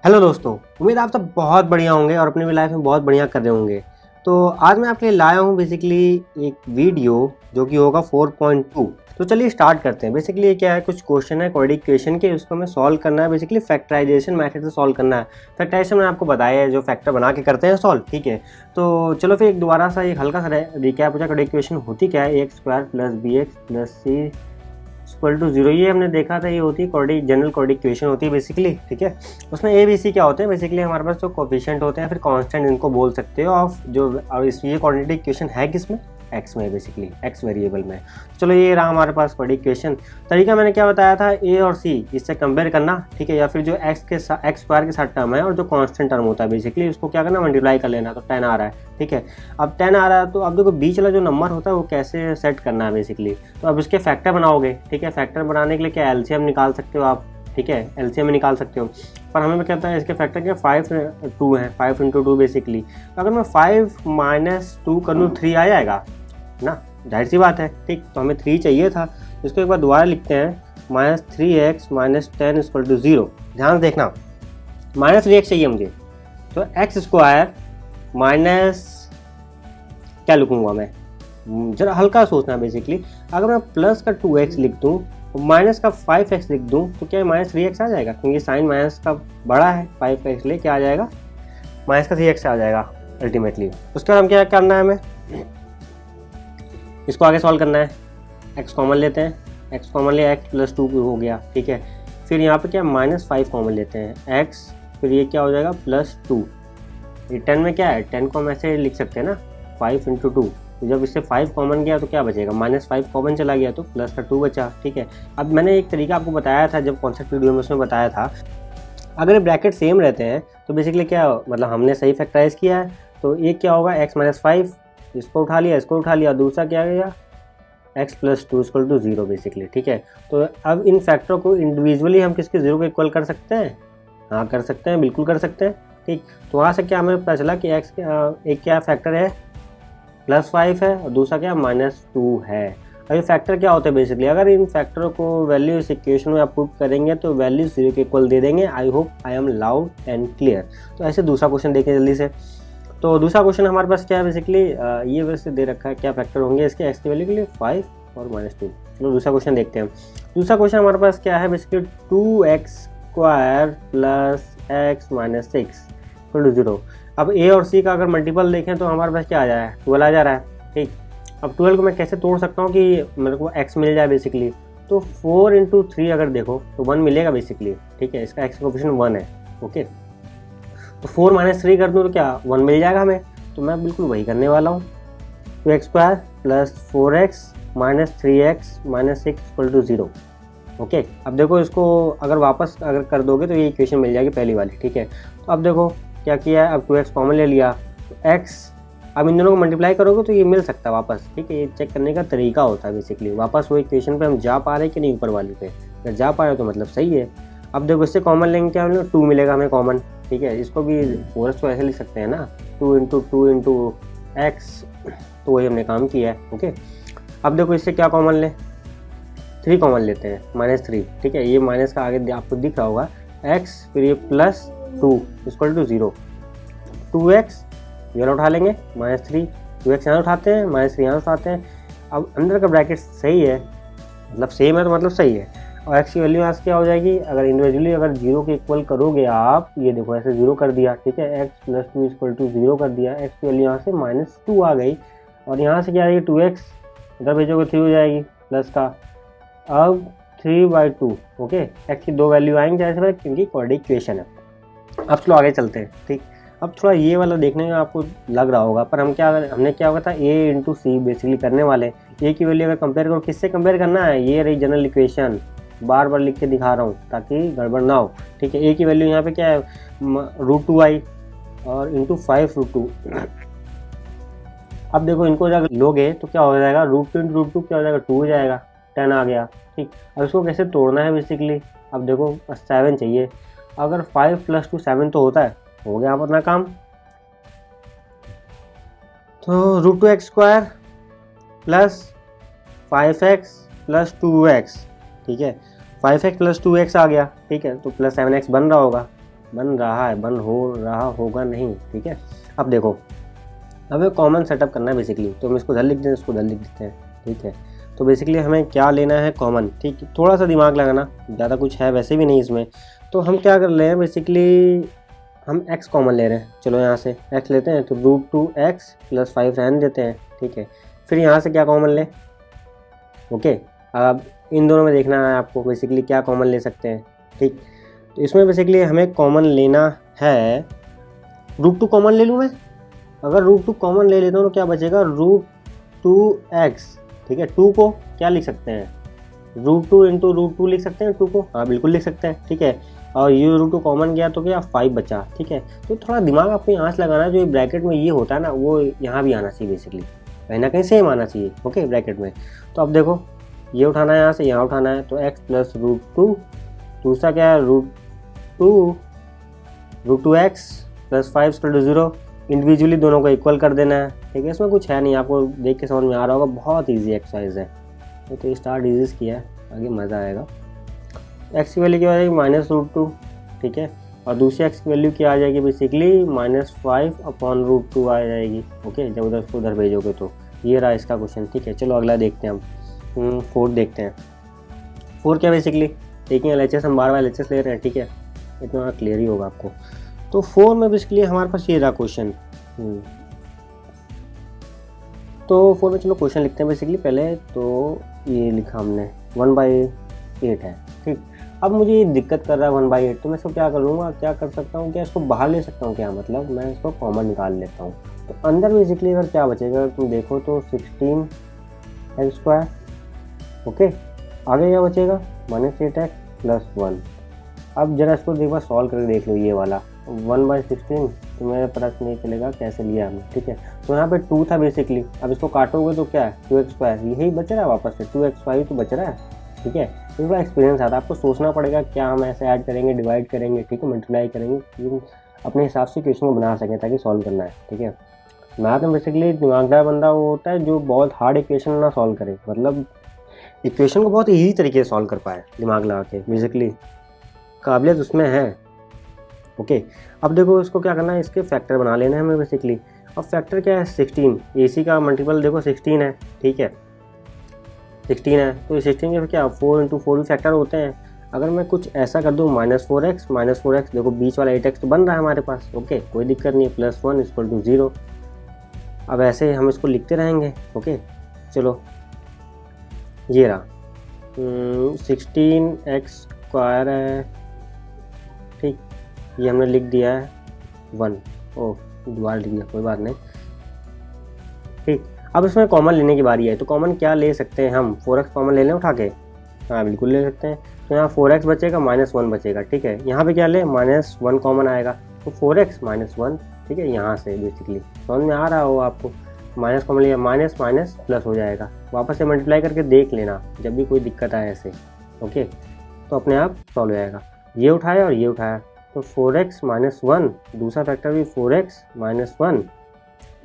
Hello दोस्तों, उम्मीद आप सब बहुत बढ़िया होंगे और अपनी भी लाइफ में बहुत बढ़िया कर रहे होंगे। तो आज मैं आपके लिए लाया हूँ बेसिकली एक वीडियो जो कि होगा 4.2। तो चलिए स्टार्ट करते हैं। बेसिकली ये क्या है, कुछ क्वेश्चन है क्वाड्रेटिक इक्वेशन के, उसको हमें सॉल्व करना है। बेसिकली फैक्टराइजेशन मेथड से सॉल्व करना है। फैक्टराइजेशन मैंने आपको बताया है, जो फैक्टर बना के करते हैं सॉल्व, ठीक है। तो चलो फिर एक दोबारा सा एक हल्का सा रिकैप हो जाए। क्वाड्रेटिक इक्वेशन होती क्या है, x square plus b x plus c equal to zero. ये हमने देखा था, ये होती है क्वाड्रेटिक जनरल क्वाड्रेटिक इक्वेशन होती है बेसिकली, ठीक है। उसमें ए बी सी क्या होते हैं, बेसिकली हमारे पास जो कोफिशिएंट होते हैं, फिर कांस्टेंट इनको बोल सकते हो ऑफ जो, और इस ये क्वाड्रेटिक इक्वेशन है किसमें, एक्स में, बेसिकली एक्स वेरिएबल में। चलो ये रहा हमारे पास क्वाड्रेटिक इक्वेशन। तरीका मैंने क्या बताया था, ए और सी इससे कंपेयर करना, ठीक है, या फिर जो एक्स स्क्वायर के साथ टर्म है और जो कांस्टेंट टर्म होता है बेसिकली उसको क्या करना, मल्टीप्लाई कर लेना। तो 10 आ रहा है, ठीक है। अब 10 आ रहा है तो अब देखो बीच वाला जो नंबर होता है वो कैसे सेट करना है बेसिकली। तो अब इसके फैक्टर बनाओगे, ठीक है। फैक्टर बनाने के लिए क्या एलसीएम निकाल सकते हो आप, ठीक है, एलसीएम में निकाल सकते हो। पर हमें क्या कहता है, इसके फैक्टर क्या 5 2 है, 5 × 2 बेसिकली। तो अगर मैं 5 - 2 कर लूँ 3 आ जाएगा ना, जाहिर सी बात है, ठीक। तो हमें 3 चाहिए था। इसको एक बार दोबारा लिखते हैं, -3x - 10 = 0। ध्यान से देखना, -3x चाहिए मुझे, तो एक्स स्क्वायर माइनस क्या लिखूंगा मैं, जरा हल्का सोचना बेसिकली। अगर मैं प्लस का 2x लिख दूँ और माइनस का 5x लिख दूँ तो क्या -3x आ जाएगा, क्योंकि साइन माइनस का बड़ा है। 5x ले क्या आ जाएगा, -3x आ जाएगा अल्टीमेटली। उसके बाद हम क्या करना है, हमें इसको आगे सॉल्व करना है। x कॉमन लेते हैं, x कॉमन ले, x + 2 हो गया, ठीक है। फिर यहाँ पे क्या -5 कॉमन लेते हैं, x, फिर ये क्या हो जाएगा +2। ये 10 में क्या है, 10 को हम ऐसे लिख सकते हैं ना, 5 × 2। तो जब इससे 5 कॉमन गया तो क्या बचेगा, -5 कॉमन चला गया तो प्लस का 2 बचा, ठीक है। अब मैंने एक तरीका आपको बताया था जब कॉन्सेप्ट वीडियो में, उसमें बताया था अगर ब्रैकेट सेम रहते हैं तो बेसिकली क्या, मतलब हमने सही फैक्टराइज किया है। तो एक क्या होगा, x - 5, इसको उठा लिया, इसको उठा लिया, दूसरा क्या गया x + 2 = 0 बेसिकली, ठीक है। तो अब इन फैक्टरों को इंडिविजुअली हम किसके 0 को इक्वल कर सकते हैं, हाँ कर सकते हैं, बिल्कुल कर सकते हैं, ठीक। तो वहाँ से क्या हमें पता चला कि x एक क्या फैक्टर है +5 है और दूसरा क्या -2 है। अब ये फैक्टर क्या होता है बेसिकली, अगर इन फैक्टरों को वैल्यू इस इक्वेशन में आप पुट करेंगे तो वैल्यू 0 के इक्वल दे देंगे। I hope I am loud and clear. तो ऐसे दूसरा क्वेश्चन देखें जल्दी से। तो दूसरा क्वेश्चन हमारे पास क्या है बेसिकली, ये वैसे दे रखा है क्या फैक्टर होंगे इसके x की वैल्यू के लिए, 5 और -2। चलो दूसरा क्वेश्चन देखते हैं। दूसरा क्वेश्चन हमारे पास क्या है बेसिकली, 2x² + x - 6 = 0। अब a और c का अगर मल्टीपल देखें तो हमारे पास क्या आ जाए, 12 आ जा रहा है, ठीक। अब 12 को मैं कैसे तोड़ सकता हूँ कि मेरे को x मिल जाए बेसिकली। तो 4 × 3 अगर देखो तो 1 मिलेगा बेसिकली, ठीक है। इसका x कोएफिशिएंट 1 है, ओके। तो 4 - 3 कर दूँ तो क्या 1 मिल जाएगा हमें। तो मैं बिल्कुल वही करने वाला हूँ, 2x² + 4x - 3x - 6 = 0, ओके। अब देखो इसको अगर वापस अगर कर दोगे तो ये इक्वेशन मिल जाएगी पहली वाली, ठीक है। तो अब देखो क्या किया है, अब 2x कॉमन ले लिया, तो x अब इन दोनों को मल्टीप्लाई करोगे तो ये मिल सकता है वापस, ठीक है। ये चेक करने का तरीका होता है बेसिकली, वापस वो इक्वेशन पे हम जा पा रहे हैं कि नहीं ऊपर वाली पे। अगर जा पा रहे हो तो मतलब सही है। अब देखो इससे कॉमन लेंगे क्या मिलेगा, 2 मिलेगा हमें कॉमन, ठीक है। इसको भी 4x को ऐसे लिख सकते हैं ना, 2 × 2 × x। तो वही हमने काम किया है, ओके। अब देखो इससे क्या कॉमन लें, 3 कॉमन लेते हैं, -3, ठीक है। ये माइनस का आगे आपको दिख रहा होगा x, फिर ये +2 = 0। 2x ये उठा लेंगे, -3, 2x यहाँ उठाते हैं, -3 यहाँ उठाते हैं। अब अंदर का ब्रैकेट सही है, मतलब सेम है तो मतलब सही है। और x की वैल्यू यहाँ से क्या हो जाएगी, अगर इंडिविजुअली अगर 0 के इक्वल करोगे आप, ये देखो ऐसे 0 कर दिया, ठीक है। x + 2 = 0 कर दिया, x की वैल्यू यहाँ से -2 आ गई। और यहाँ से क्या आएगी, 2x इधर भेजोगे 3 हो जाएगी प्लस का, अब 3/2, ओके। x की 2 वैल्यू आएंगी जैसे, क्योंकि क्वाड्रेटिक इक्वेशन है। अब चलो आगे चलते हैं, ठीक। अब थोड़ा ये वाला देखने में आपको लग रहा होगा, पर हमने क्या होगा था, a × c बेसिकली करने वाले। a की वैल्यू अगर कंपेयर करो, किससे कंपेयर करना है, ये रही जनरल इक्वेशन, बार बार लिख के दिखा रहा हूँ ताकि गड़बड़ ना हो, ठीक है। a की वैल्यू यहाँ पे क्या है, √2 आई और × 5√2। अब देखो इनको जब लोगे तो क्या हो जाएगा, √2 × √2 क्या हो जाएगा, 2 हो जाएगा, 10 आ गया, ठीक। अब इसको कैसे तोड़ना है बेसिकली, अब देखो 7 चाहिए। अगर 5 + 2 7 तो होता है, हो गया अपना काम। तो √2x² + 5x + 2x, ठीक है। 5x + 2x आ गया, ठीक है। तो +7x बन रहा होगा, बन रहा है, बन हो रहा होगा नहीं, ठीक है। अब देखो, हमें कॉमन सेटअप करना है बेसिकली, तो हम इसको इधर लिख देते हैं, इसको इधर लिख देते हैं, ठीक है। तो बेसिकली हमें क्या लेना है, कॉमन, ठीक है। थोड़ा सा दिमाग लगाना, ज़्यादा कुछ है वैसे भी नहीं इसमें। तो हम क्या कर रहे हैं बेसिकली, हम x कॉमन ले रहे हैं। चलो यहाँ से x लेते हैं, तो √2x + 5 रहने देते हैं, ठीक है। फिर यहाँ से क्या कॉमन लें, ओके। अब इन दोनों में देखना है आपको बेसिकली क्या कॉमन ले सकते हैं, ठीक। तो इसमें बेसिकली हमें कॉमन लेना है, √2 कॉमन ले लूँ मैं। अगर √2 कॉमन ले लेता हूँ तो क्या बचेगा, √2x, ठीक है। 2 को क्या लिख सकते हैं, √2 × √2 लिख सकते हैं 2 को, हाँ बिल्कुल लिख सकते हैं, ठीक है। और ये √2 कॉमन गया तो क्या 5 बचा, ठीक है। तो थोड़ा दिमाग आपको यहाँ से लगाना है, जो ब्रैकेट में ये होता है ना वो यहाँ भी आना चाहिए बेसिकली, कहीं ना कहीं सेम आना चाहिए, ओके, ब्रैकेट में। तो अब देखो, ये उठाना है यहाँ से यहाँ उठाना है, तो x + √2, दूसरा क्या है √2x + 5 = 0। इंडिविजुअली दोनों को इक्वल कर देना है, ठीक है। इसमें कुछ है नहीं, आपको देख के समझ में आ रहा होगा, बहुत इजी एक्सरसाइज है। तो स्टार्ट इजी किया है, आगे मज़ा आएगा। x की वैल्यू क्या आ जाएगी, -√2, ठीक है। और दूसरी x की वैल्यू क्या आ जाएगी बेसिकली, -5/√2 आ जाएगी, ओके। जब उधर उसको उधर भेजोगे तो ये रहा इसका क्वेश्चन, ठीक है। चलो अगला देखते हैं हम, 4 देखते हैं। 4 क्या बेसिकली, टेकिंग LHS, हम बार LHS ले रहे हैं, ठीक है। इतना क्लियर ही होगा आपको। तो 4 में बेसिकली हमारे पास ये रहा क्वेश्चन। तो 4 में चलो क्वेश्चन लिखते हैं बेसिकली पहले। तो ये लिखा हमने 1/8 है, ठीक। अब मुझे ये दिक्कत कर रहा है 1/8, तो मैं इसको क्या करूँगा, क्या कर सकता हूँ, क्या इसको बाहर ले सकता हूँ, क्या मतलब मैं इसको कॉमन निकाल लेता हूँ। तो अंदर बेसिकली अगर क्या बचेगा तुम देखो तो 16x², ओके। आगे क्या बचेगा, -8x + 1। अब जरा इसको एक बार सॉल्व करके देख लो, ये वाला 1/16 तुम्हें पता नहीं चलेगा कैसे लिया हमने, ठीक है। तो यहाँ पे 2 था बेसिकली, अब इसको काटोगे तो क्या है 2x², यही बच रहा है वापस से 2x² तो बच रहा है, ठीक है। तो थोड़ा एक्सपीरियंस आता है, आपको सोचना पड़ेगा क्या हम ऐसे ऐड करेंगे, डिवाइड करेंगे, ठीक है, मल्टीप्लाई करेंगे, लेकिन अपने हिसाब से क्वेश्चन को बना सकें ताकि सॉल्व करना है, ठीक है। मैथ में बेसिकली दिमागदार बंदा वो होता है जो बहुत हार्ड इक्वेशन ना सॉल्व करे, मतलब इक्वेशन को बहुत ईजी तरीके से सॉल्व कर पाए दिमाग लगा के, बेसिकली काबिलियत उसमें है, ओके। अब देखो इसको क्या करना है, इसके फैक्टर बना लेना है हमें बेसिकली। अब फैक्टर क्या है, 16, AC का मल्टीपल देखो 16 है, ठीक है, 16 है। तो 16 के क्या 4 × 4 भी फैक्टर होते हैं। अगर मैं कुछ ऐसा कर दूँ -4x, देखो बीच वाला 8x तो बन रहा है हमारे पास, ओके, कोई दिक्कत नहीं है, +1 = 0। अब ऐसे हम इसको लिखते रहेंगे, ओके। चलो ये रहा 16x² है, ठीक, ये हमने लिख दिया है 1, ओह दोबारा लिख दिया, कोई बात नहीं, ठीक। अब इसमें कॉमन लेने की बारी है, तो कॉमन क्या ले सकते हैं हम, 4x कॉमन ले लें उठा के, हाँ बिल्कुल ले सकते हैं। तो यहाँ 4x बचेगा, -1 बचेगा, ठीक है। यहाँ पे क्या ले, -1 कॉमन आएगा, तो 4x -1, ठीक है। यहाँ से बेसिकली समझ में आ रहा हो आपको, माइनस कॉमन लिया, माइनस माइनस प्लस हो जाएगा, वापस से मल्टीप्लाई करके देख लेना जब भी कोई दिक्कत आए ऐसे, ओके, तो अपने आप सॉल्व हो जाएगा। ये उठाया और ये उठाया, तो 4x - 1, दूसरा फैक्टर भी 4x - 1।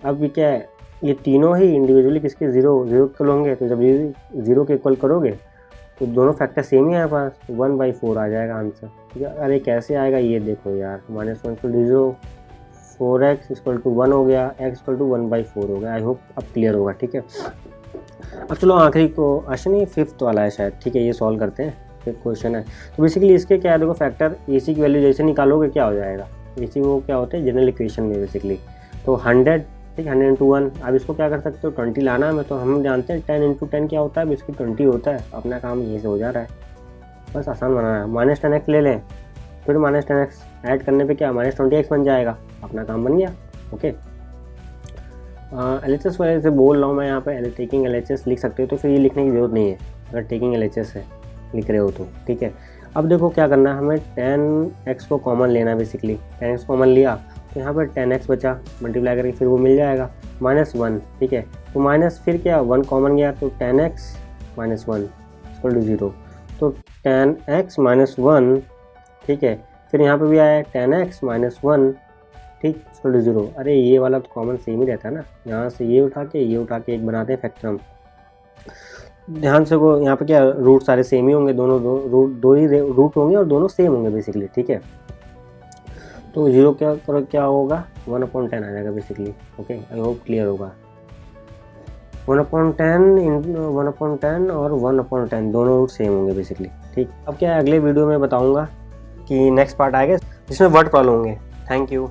अब ये क्या है, ये तीनों ही इंडिविजुअली किसके 0 इक्वल होंगे, तो जब ये 0 के इक्वल करोगे तो दोनों फैक्टर सेम ही है पास, 1/4 आ जाएगा आंसर, ठीक है। अरे कैसे आएगा ये देखो यार, -1 = 0, 4x = 1 हो गया, x = 1/4 हो गया। आई होप अब क्लियर होगा, ठीक है। अब चलो आखिरी को अच्छा नहीं 5th वाला है शायद, ठीक है, ये सॉल्व करते हैं, फिफ्थ क्वेश्चन है। तो बेसिकली इसके क्या है, देखो फैक्टर AC की वैल्यू जैसे निकालोगे क्या हो जाएगा, AC वो क्या होता है जनरल इक्वेशन में बेसिकली, तो 100, ठीक, 100 × 1। अब इसको क्या कर सकते हो 20 लाना है, तो हम जानते हैं 10 × 10 क्या होता है, इसकी 20 होता है, अपना काम यहीं से हो जा रहा है, बस आसान बनाना है। -10x ले लें, फिर -10x ऐड करने पे क्या -20x बन जाएगा, अपना काम बन गया, ओके। LHS वजह से बोल रहा हूँ मैं यहाँ पे, टेकिंग LHS लिख सकते हो, तो फिर ये लिखने की ज़रूरत नहीं है अगर टेकिंग LHS है लिख रहे हो तो, ठीक है। अब देखो क्या करना है, हमें 10x को कॉमन लेना है बेसिकली, 10x कॉमन लिया तो यहाँ पर 10x बचा, मल्टीप्लाई करके फिर वो मिल जाएगा -1, ठीक है। तो माइनस फिर क्या 1 कॉमन गया, तो 10x - 1 = 0, तो 10x - 1, ठीक है। फिर यहाँ पे भी आया 10x - 1, ठीक, = 0। अरे ये वाला तो कॉमन सेम ही रहता है ना, यहाँ से ये उठा के एक बनाते हैं फैक्टर हम, ध्यान से को यहाँ पे क्या रूट सारे सेम ही होंगे, दोनों दो ही रूट होंगे और दोनों सेम होंगे बेसिकली, ठीक है। तो 0 क्या करो क्या होगा 1/10 आ जाएगा basically. Okay, I hope clear होगा। 1/10 और 1/10 दोनों रूट सेम होंगे बेसिकली। ठीक, अब क्या है अगले वीडियो में बताऊंगा कि नेक्स्ट पार्ट आएगा जिसमें वर्ड प्रॉब्लम होंगे। Thank you.